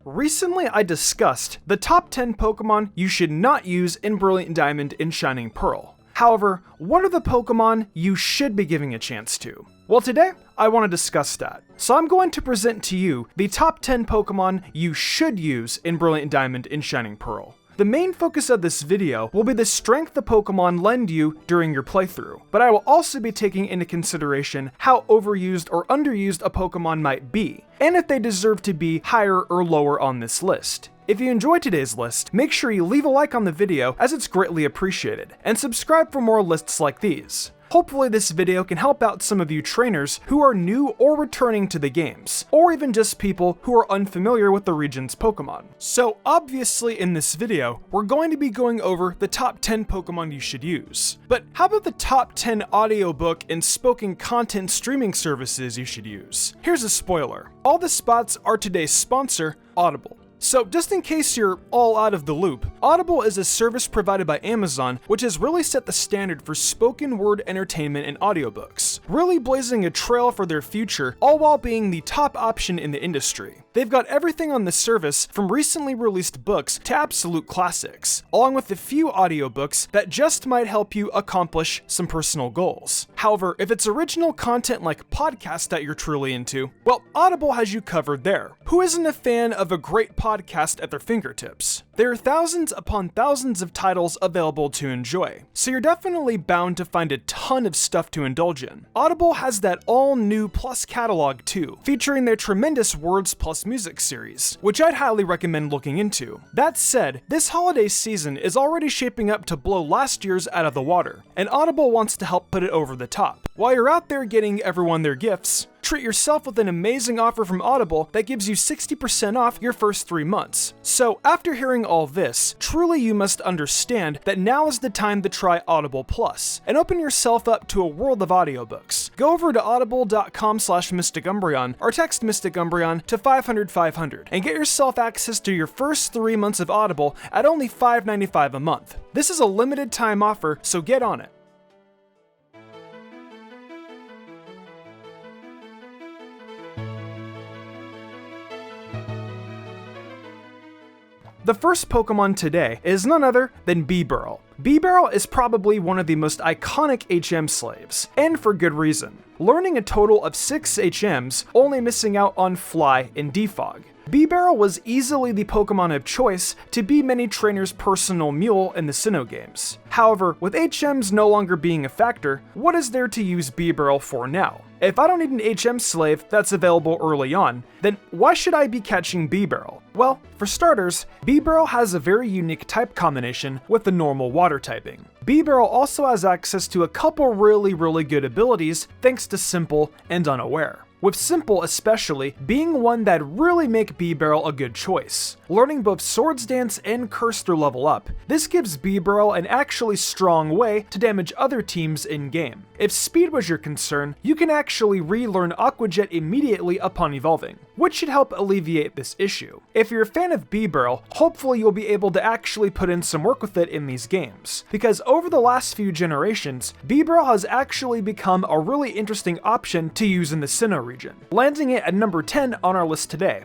Recently I discussed the top 10 Pokemon you should not use in Brilliant Diamond and Shining Pearl. However, what are the Pokemon you should be giving a chance to? Well, today I want to discuss that. So I'm going to present to you the top 10 Pokemon you should use in Brilliant Diamond and Shining Pearl. The main focus of this video will be the strength the Pokemon lend you during your playthrough, but I will also be taking into consideration how overused or underused a Pokemon might be, and if they deserve to be higher or lower on this list. If you enjoyed today's list, make sure you leave a like on the video as it's greatly appreciated, and subscribe for more lists like these. Hopefully this video can help out some of you trainers who are new or returning to the games, or even just people who are unfamiliar with the region's Pokemon. So obviously in this video, we're going to be going over the top 10 Pokemon you should use. But how about the top 10 audiobook and spoken content streaming services you should use? Here's a spoiler. All the spots are today's sponsor, Audible. So just in case you're all out of the loop, Audible is a service provided by Amazon which has really set the standard for spoken word entertainment and audiobooks, really blazing a trail for their future, all while being the top option in the industry. They've got everything on the service from recently released books to absolute classics, along with a few audiobooks that just might help you accomplish some personal goals. However, if it's original content like podcasts that you're truly into, well, Audible has you covered there. Who isn't a fan of a great podcast at their fingertips? There are thousands upon thousands of titles available to enjoy, so you're definitely bound to find a ton of stuff to indulge in. Audible has that all-new Plus catalog too, featuring their tremendous Words Plus Music series, which I'd highly recommend looking into. That said, this holiday season is already shaping up to blow last year's out of the water, and Audible wants to help put it over the top. While you're out there getting everyone their gifts, treat yourself with an amazing offer from Audible that gives you 60% off your first 3 months. So after hearing all this, truly you must understand that now is the time to try Audible Plus and open yourself up to a world of audiobooks. Go over to audible.com/MysticUmbreon or text MysticUmbreon to 500-500 and get yourself access to your first 3 months of Audible at only $5.95 a month. This is a limited time offer, so get on it. The first Pokemon today is none other than Bbarrel. Bbarrel is probably one of the most iconic HM slaves, and for good reason. Learning a total of 6 HMs, only missing out on Fly and Defog. Bbarrel was easily the Pokemon of choice to be many trainers' personal mule in the Sinnoh games. However, with HMs no longer being a factor, what is there to use Bbarrel for now? If I don't need an HM slave that's available early on, then why should I be catching Bbarrel? Well, for starters, Bbarrel has a very unique type combination with the normal water typing. Bbarrel also has access to a couple really good abilities thanks to Simple and Unaware. With Simple especially being one that really make Bbarrel a good choice. Learning both Swords Dance and Curse through level up, this gives Bbarrel an actually strong way to damage other teams in-game. If speed was your concern, you can actually relearn Aqua Jet immediately upon evolving, which should help alleviate this issue. If you're a fan of Bbarrel, hopefully you'll be able to actually put in some work with it in these games, because over the last few generations, Bbarrel has actually become a really interesting option to use in the Sinnoh region, landing it at number 10 on our list today.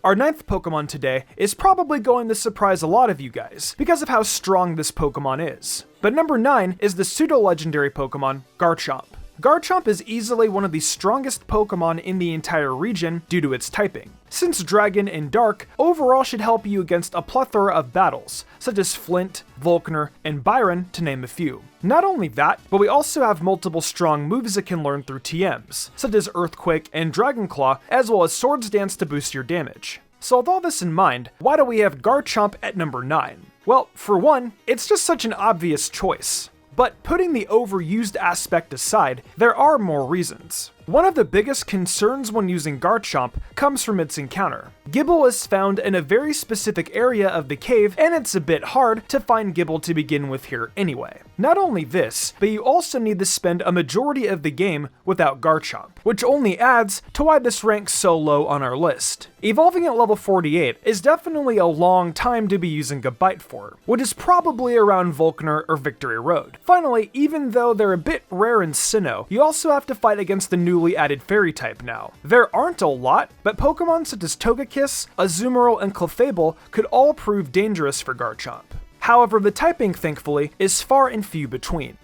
Our 9th Pokemon today is probably going to surprise a lot of you guys because of how strong this Pokemon is. But number 9 is the pseudo-legendary Pokemon, Garchomp. Garchomp is easily one of the strongest Pokemon in the entire region due to its typing. Since Dragon and Dark overall should help you against a plethora of battles, such as Flint, Volkner, and Byron to name a few. Not only that, but we also have multiple strong moves it can learn through TMs, such as Earthquake and Dragon Claw, as well as Swords Dance to boost your damage. So with all this in mind, why do we have Garchomp at number 9? Well, for one, it's just such an obvious choice. But putting the overused aspect aside, there are more reasons. One of the biggest concerns when using Garchomp comes from its encounter. Gible is found in a very specific area of the cave, and it's a bit hard to find Gible to begin with here anyway. Not only this, but you also need to spend a majority of the game without Garchomp, which only adds to why this ranks so low on our list. Evolving at level 48 is definitely a long time to be using a bite for, which is probably around Volkner or Victory Road. Finally, even though they're a bit rare in Sinnoh, you also have to fight against the newly added fairy type now. There aren't a lot, but Pokemon such as Togekiss, Azumarill, and Clefable could all prove dangerous for Garchomp. However, the typing, thankfully, is far and few between.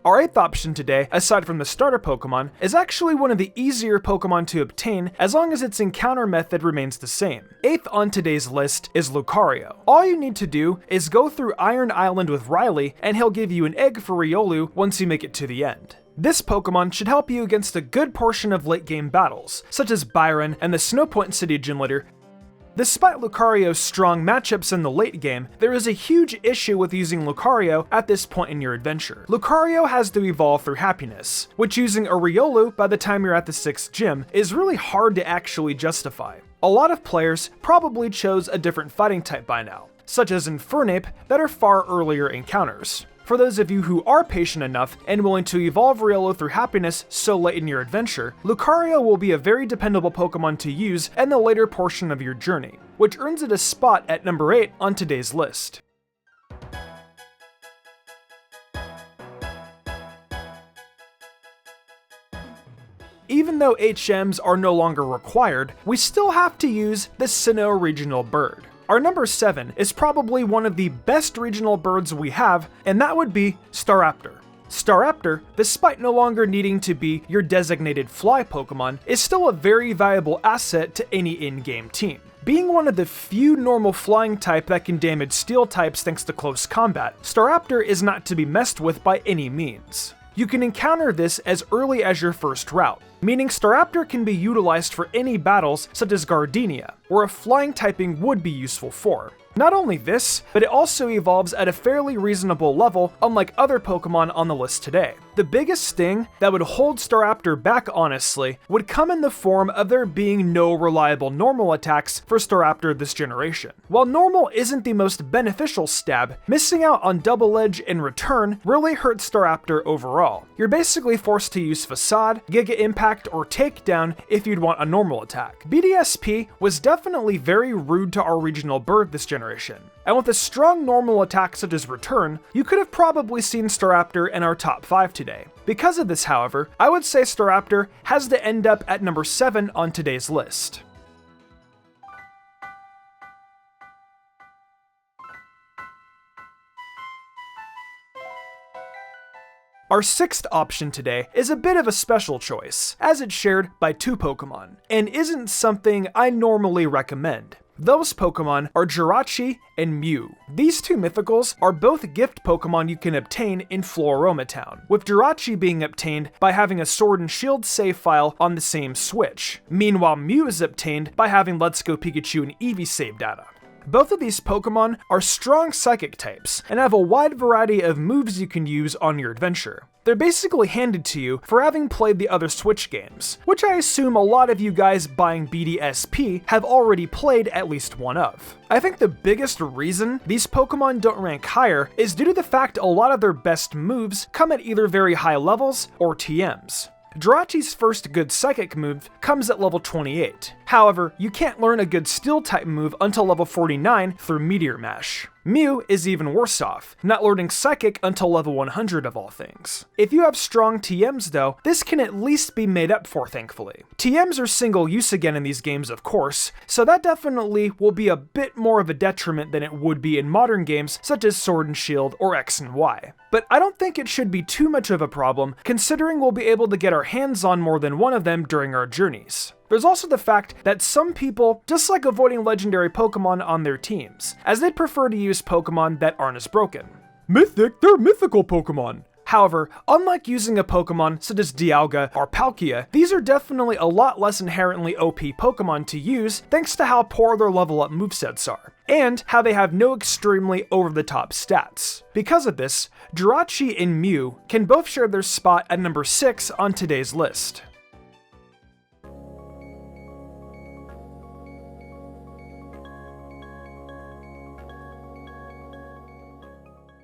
Our 8th option today, aside from the starter Pokemon, is actually one of the easier Pokemon to obtain as long as its encounter method remains the same. 8th on today's list is Lucario. All you need to do is go through Iron Island with Riley, and he'll give you an egg for Riolu once you make it to the end. This Pokemon should help you against a good portion of late game battles, such as Byron and the Snowpoint City Gym Leader. Despite Lucario's strong matchups in the late game, there is a huge issue with using Lucario at this point in your adventure. Lucario has to evolve through happiness, which using a Riolu by the time you're at the 6th gym is really hard to actually justify. A lot of players probably chose a different fighting type by now, such as Infernape that are far earlier encounters. For those of you who are patient enough and willing to evolve Riolu through happiness so late in your adventure, Lucario will be a very dependable Pokemon to use in the later portion of your journey, which earns it a spot at number 8 on today's list. Even though HMs are no longer required, we still have to use the Sinnoh regional bird. Our number 7 is probably one of the best regional birds we have, and that would be Staraptor. Staraptor, despite no longer needing to be your designated fly Pokemon, is still a very valuable asset to any in-game team. Being one of the few normal flying type that can damage steel types thanks to close combat, Staraptor is not to be messed with by any means. You can encounter this as early as your first route, meaning Staraptor can be utilized for any battles such as Gardenia, where a flying typing would be useful for. Not only this, but it also evolves at a fairly reasonable level, unlike other Pokemon on the list today. The biggest thing that would hold Staraptor back, honestly, would come in the form of there being no reliable normal attacks for Staraptor this generation. While normal isn't the most beneficial stab, missing out on Double Edge and Return really hurts Staraptor overall. You're basically forced to use Facade, Giga Impact, or Takedown if you'd want a normal attack. BDSP was definitely very rude to our regional bird this generation. And with a strong normal attack such as Return, you could have probably seen Staraptor in our top 5 today. Because of this, however, I would say Staraptor has to end up at number 7 on today's list. Our 6th option today is a bit of a special choice, as it's shared by 2 Pokemon, and isn't something I normally recommend. Those Pokemon are Jirachi and Mew. These 2 mythicals are both gift Pokemon you can obtain in Floaroma Town, with Jirachi being obtained by having a Sword and Shield save file on the same Switch. Meanwhile, Mew is obtained by having Let's Go Pikachu and Eevee save data. Both of these Pokemon are strong psychic types and have a wide variety of moves you can use on your adventure. They're basically handed to you for having played the other Switch games, which I assume a lot of you guys buying BDSP have already played at least one of. I think the biggest reason these Pokemon don't rank higher is due to the fact a lot of their best moves come at either very high levels or TMs. Jirachi's first good Psychic move comes at level 28. However, you can't learn a good Steel-type move until level 49 through Meteor Mash. Mew is even worse off, not learning Psychic until level 100 of all things. If you have strong TMs though, this can at least be made up for, thankfully. TMs are single use again in these games, of course, so that definitely will be a bit more of a detriment than it would be in modern games such as Sword and Shield or X and Y. But I don't think it should be too much of a problem, considering we'll be able to get our hands on more than one of them during our journeys. There's also the fact that some people just like avoiding legendary Pokemon on their teams, as they'd prefer to use Pokemon that aren't as broken. Mythic, they're mythical Pokemon. However, unlike using a Pokemon such as Dialga or Palkia, these are definitely a lot less inherently OP Pokemon to use thanks to how poor their level up movesets are, and how they have no extremely over-the-top stats. Because of this, Jirachi and Mew can both share their spot at number 6 on today's list.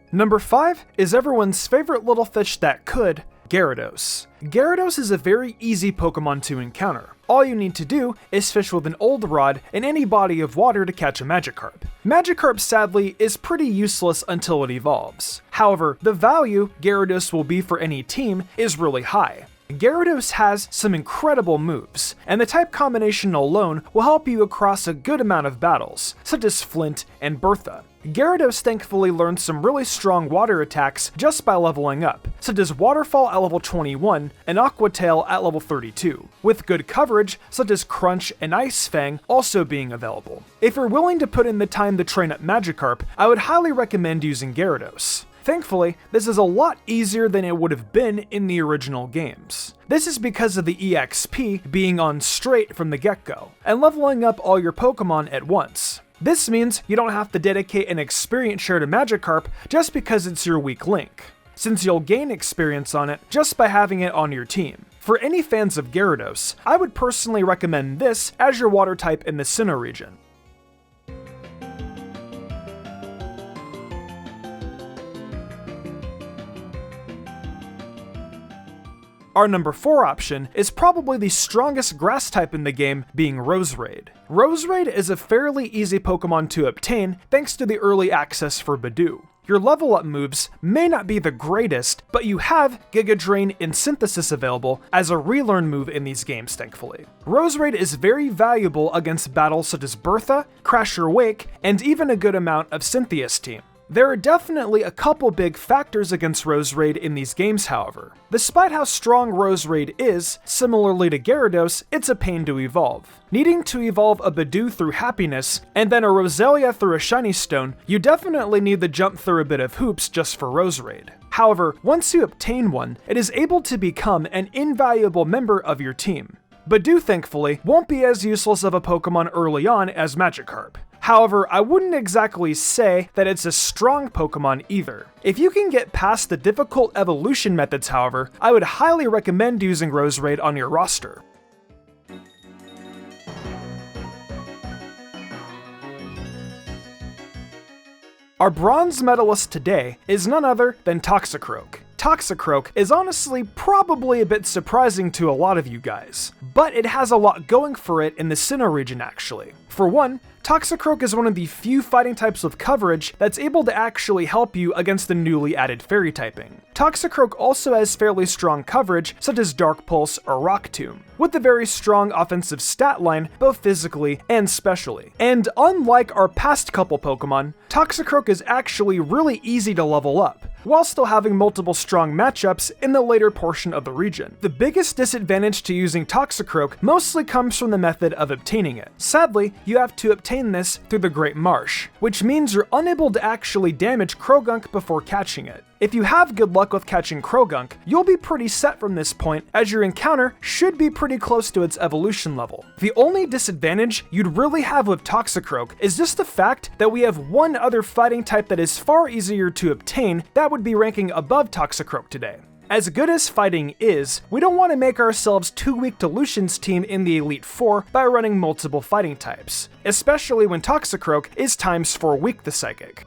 Number 5 is everyone's favorite little fish that could, Gyarados. Gyarados is a very easy Pokemon to encounter. All you need to do is fish with an old rod in any body of water to catch a Magikarp. Magikarp sadly is pretty useless until it evolves. However, the value Gyarados will be for any team is really high. Gyarados has some incredible moves, and the type combination alone will help you across a good amount of battles, such as Flint and Bertha. Gyarados thankfully learned some really strong water attacks just by leveling up, such as Waterfall at level 21 and Aqua Tail at level 32, with good coverage such as Crunch and Ice Fang also being available. If you're willing to put in the time to train up Magikarp, I would highly recommend using Gyarados. Thankfully, this is a lot easier than it would have been in the original games. This is because of the EXP being on straight from the get-go, and leveling up all your Pokemon at once. This means you don't have to dedicate an experience share to Magikarp just because it's your weak link, since you'll gain experience on it just by having it on your team. For any fans of Gyarados, I would personally recommend this as your water type in the Sinnoh region. Our number 4 option is probably the strongest grass type in the game, being Roserade. Roserade is a fairly easy Pokemon to obtain thanks to the early access for Bidoof. Your level up moves may not be the greatest, but you have Giga Drain and Synthesis available as a relearn move in these games, thankfully. Roserade is very valuable against battles such as Bertha, Crasher Wake, and even a good amount of Cynthia's team. There are definitely a couple big factors against Roserade in these games, however. Despite how strong Roserade is, similarly to Gyarados, it's a pain to evolve. Needing to evolve a Bidoof through Happiness, and then a Roselia through a Shiny Stone, you definitely need to jump through a bit of hoops just for Roserade. However, once you obtain one, it is able to become an invaluable member of your team. Bidoof, thankfully, won't be as useless of a Pokemon early on as Magikarp. However, I wouldn't exactly say that it's a strong Pokemon either. If you can get past the difficult evolution methods, however, I would highly recommend using Roserade on your roster. Our bronze medalist today is none other than Toxicroak. Toxicroak is honestly probably a bit surprising to a lot of you guys, but it has a lot going for it in the Sinnoh region actually. For one, Toxicroak is one of the few fighting types with coverage that's able to actually help you against the newly added fairy typing. Toxicroak also has fairly strong coverage such as Dark Pulse or Rock Tomb, with a very strong offensive stat line both physically and specially. And unlike our past couple Pokemon, Toxicroak is actually really easy to level up, while still having multiple strong matchups in the later portion of the region. The biggest disadvantage to using Toxicroak mostly comes from the method of obtaining it. Sadly, you have to obtain this through the Great Marsh, which means you're unable to actually damage Croagunk before catching it. If you have good luck with catching Croagunk, you'll be pretty set from this point, as your encounter should be pretty close to its evolution level. The only disadvantage you'd really have with Toxicroak is just the fact that we have one other fighting type that is far easier to obtain that would be ranking above Toxicroak today. As good as fighting is, we don't want to make ourselves too weak to Lucian's team in the Elite Four by running multiple fighting types, especially when Toxicroak is times 4 weak to Psychic.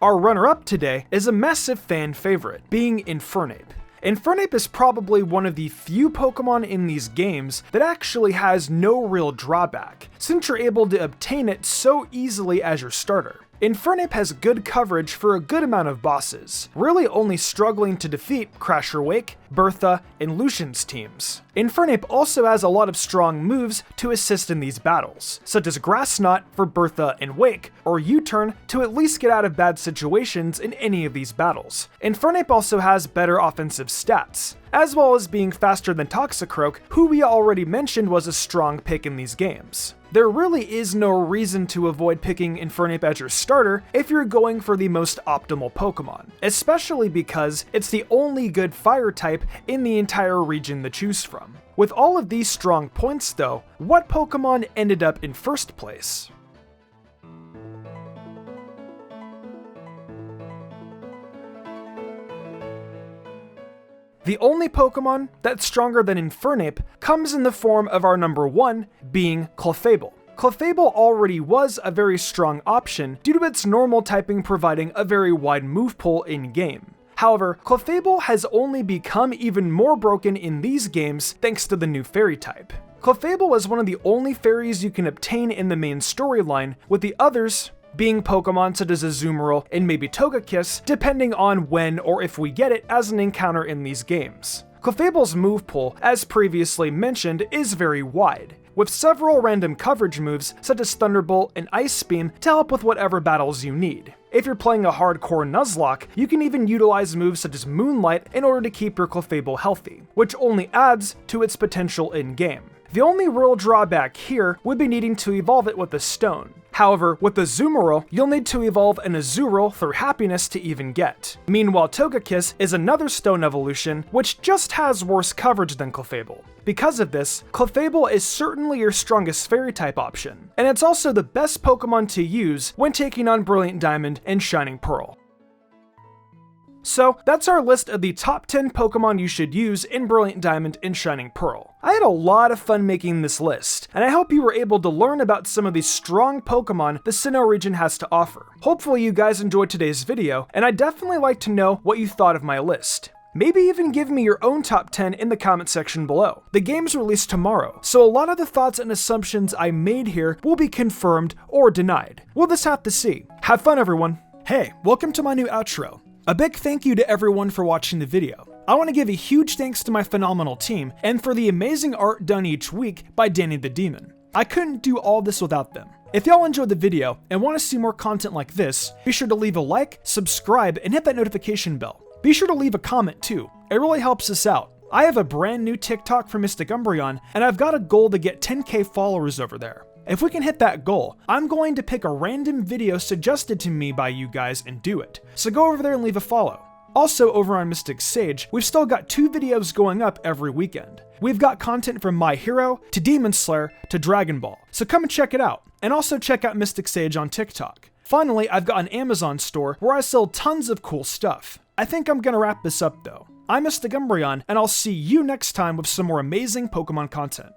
Our runner-up today is a massive fan favorite, being Infernape. Infernape is probably one of the few Pokemon in these games that actually has no real drawback, since you're able to obtain it so easily as your starter. Infernape has good coverage for a good amount of bosses, really only struggling to defeat Crasher Wake, Bertha, and Lucian's teams. Infernape also has a lot of strong moves to assist in these battles, such as Grass Knot for Bertha and Wake, or U-Turn to at least get out of bad situations in any of these battles. Infernape also has better offensive stats, as well as being faster than Toxicroak, who we already mentioned was a strong pick in these games. There really is no reason to avoid picking Infernape as your starter if you're going for the most optimal Pokemon, especially because it's the only good fire type in the entire region to choose from. With all of these strong points though, what Pokemon ended up in first place? The only Pokemon that's stronger than Infernape comes in the form of our number 1, being Clefable. Clefable already was a very strong option due to its normal typing providing a very wide move pool in-game. However, Clefable has only become even more broken in these games thanks to the new fairy type. Clefable is one of the only fairies you can obtain in the main storyline, with the others being Pokemon such as Azumarill and maybe Togekiss, depending on when or if we get it as an encounter in these games. Clefable's move pool, as previously mentioned, is very wide, with several random coverage moves such as Thunderbolt and Ice Beam to help with whatever battles you need. If you're playing a hardcore Nuzlocke, you can even utilize moves such as Moonlight in order to keep your Clefable healthy, which only adds to its potential in-game. The only real drawback here would be needing to evolve it with a stone. However, with the Azumarill, you'll need to evolve an Azurill through Happiness to even get. Meanwhile, Togekiss is another stone evolution, which just has worse coverage than Clefable. Because of this, Clefable is certainly your strongest fairy type option, and it's also the best Pokemon to use when taking on Brilliant Diamond and Shining Pearl. So that's our list of the top 10 Pokemon you should use in Brilliant Diamond and Shining Pearl. I had a lot of fun making this list, and I hope you were able to learn about some of the strong Pokemon the Sinnoh region has to offer. Hopefully you guys enjoyed today's video, and I'd definitely like to know what you thought of my list. Maybe even give me your own top 10 in the comment section below. The game's released tomorrow, so a lot of the thoughts and assumptions I made here will be confirmed or denied. We'll just have to see. Have fun, everyone. Hey, welcome to my new outro. A big thank you to everyone for watching the video. I want to give a huge thanks to my phenomenal team and for the amazing art done each week by Danny the Demon. I couldn't do all this without them. If y'all enjoyed the video and want to see more content like this, be sure to leave a like, subscribe, and hit that notification bell. Be sure to leave a comment too. It really helps us out. I have a brand new TikTok for MysticSage, and I've got a goal to get 10k followers over there. If we can hit that goal, I'm going to pick a random video suggested to me by you guys and do it. So go over there and leave a follow. Also over on MysticSage, we've still got 2 videos going up every weekend. We've got content from My Hero, to Demon Slayer, to Dragon Ball. So come and check it out. And also check out MysticSage on TikTok. Finally, I've got an Amazon store where I sell tons of cool stuff. I think I'm gonna wrap this up though. I'm MysticSage, and I'll see you next time with some more amazing Pokemon content.